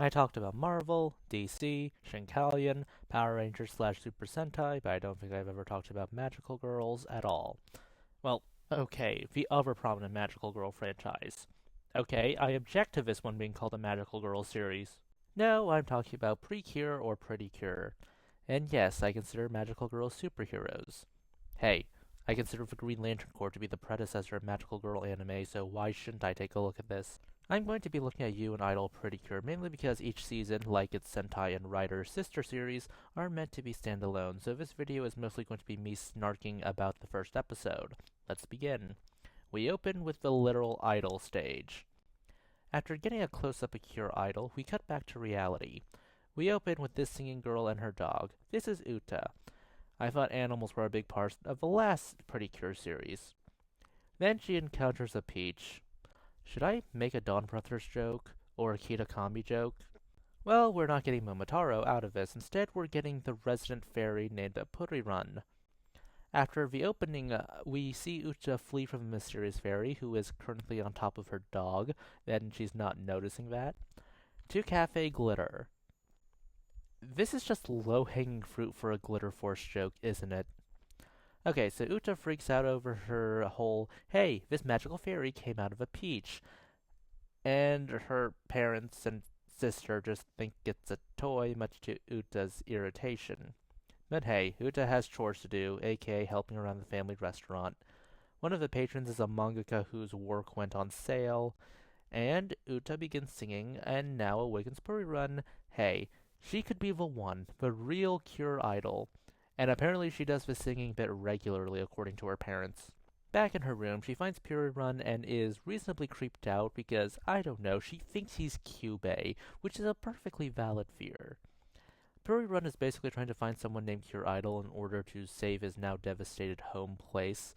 I talked about Marvel, DC, Shinkalion, Power Rangers / Super Sentai, but I don't think I've ever talked about Magical Girls at all. Well, okay, the other prominent Magical Girl franchise. Okay, I object to this one being called a Magical Girl series. No, I'm talking about PreCure or PreCure. And yes, I consider Magical Girls superheroes. Hey, I consider the Green Lantern Corps to be the predecessor of Magical Girl anime, so why shouldn't I take a look at this? I'm going to be looking at you and Idol PreCure mainly because each season, like its Sentai and Rider sister series, are meant to be standalone, so this video is mostly going to be me snarking about the first episode. Let's begin. We open with the literal idol stage. After getting a close-up of Cure Idol, we cut back to reality. We open with this singing girl and her dog. This is Uta. I thought animals were a big part of the last PreCure series. Then she encounters a peach. Should I make a Dawn Brothers joke? Or a Kitakami joke? Well, we're not getting Momotaro out of this. Instead, we're getting the resident fairy named Purirun. After the opening, we see Uta flee from the mysterious fairy, who is currently on top of her dog, and she's not noticing that, to Cafe Glitter. This is just low-hanging fruit for a Glitter Force joke, isn't it? Okay, so Uta freaks out over her whole, hey, this magical fairy came out of a peach. And her parents and sister just think it's a toy, much to Uta's irritation. But hey, Uta has chores to do, aka helping around the family restaurant. One of the patrons is a mangaka whose work went on sale, and Uta begins singing, and now awakens Purirun. Hey, she could be the one, the real Cure Idol. And apparently she does the singing bit regularly, according to her parents. Back in her room, she finds Purirun and is reasonably creeped out because, I don't know, she thinks he's Kyubey, which is a perfectly valid fear. Purirun is basically trying to find someone named Cure Idol in order to save his now devastated home place.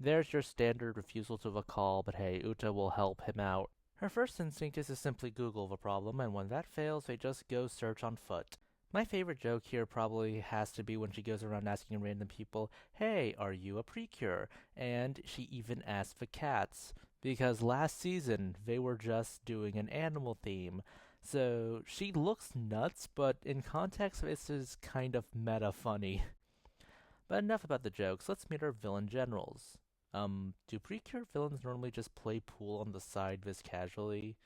There's your standard refusal to the call, but hey, Uta will help him out. Her first instinct is to simply Google the problem, and when that fails, they just go search on foot. My favorite joke here probably has to be when she goes around asking random people, hey, are you a PreCure? And she even asks the cats, because last season they were just doing an animal theme. So she looks nuts, but in context this is kind of meta funny. But enough about the jokes, let's meet our villain generals. Do PreCure villains normally just play pool on the side this casually?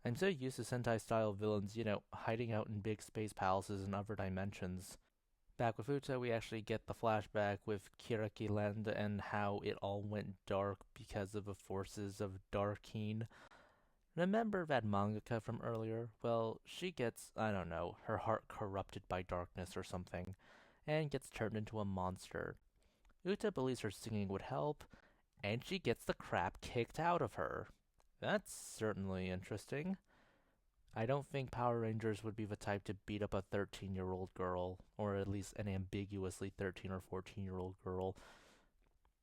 I'm so used to Sentai-style villains, hiding out in big space palaces and other dimensions. Back with Uta, we actually get the flashback with Kiraki Land and how it all went dark because of the forces of Darkeen. Remember that mangaka from earlier? Well, she gets, I don't know, her heart corrupted by darkness or something, and gets turned into a monster. Uta believes her singing would help, and she gets the crap kicked out of her. That's certainly interesting. I don't think Power Rangers would be the type to beat up a 13-year-old girl, or at least an ambiguously 13 or 14-year-old girl.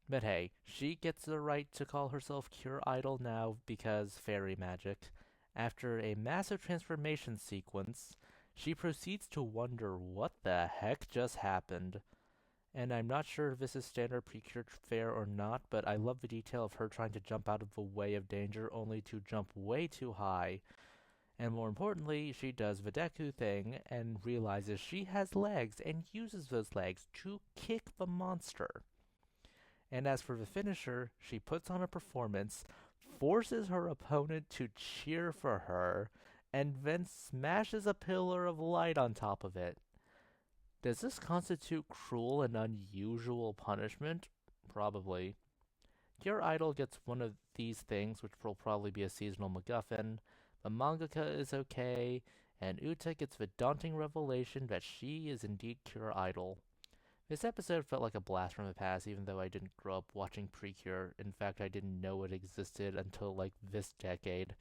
But hey, she gets the right to call herself Cure Idol now because fairy magic. After a massive transformation sequence, she proceeds to wonder what the heck just happened. And I'm not sure if this is standard PreCure fare or not, but I love the detail of her trying to jump out of the way of danger only to jump way too high. And more importantly, she does the Deku thing and realizes she has legs and uses those legs to kick the monster. And as for the finisher, she puts on a performance, forces her opponent to cheer for her, and then smashes a pillar of light on top of it. Does this constitute cruel and unusual punishment? Probably. Cure Idol gets one of these things, which will probably be a seasonal MacGuffin. The mangaka is okay, and Uta gets the daunting revelation that she is indeed Cure Idol. This episode felt like a blast from the past, even though I didn't grow up watching PreCure. In fact, I didn't know it existed until this decade.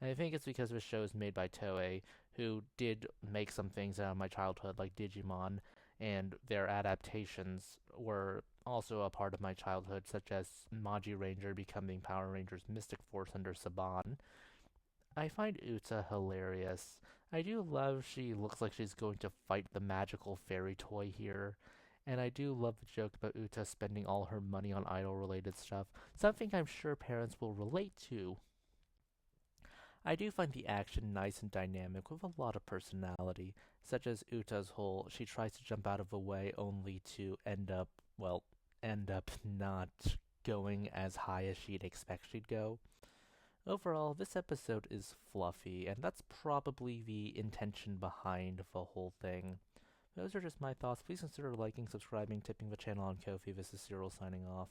I think it's because this show is made by Toei, who did make some things out of my childhood, like Digimon, and their adaptations were also a part of my childhood, such as Magi Ranger becoming Power Rangers Mystic Force under Saban. I find Uta hilarious. I do love she looks like she's going to fight the magical fairy toy here. And I do love the joke about Uta spending all her money on idol-related stuff, something I'm sure parents will relate to. I do find the action nice and dynamic with a lot of personality, such as Uta's whole she tries to jump out of a way only to end up not going as high as she'd expect she'd go. Overall, this episode is fluffy, and that's probably the intention behind the whole thing. Those are just my thoughts. Please consider liking, subscribing, tipping the channel on Ko-fi. This is Cyril signing off.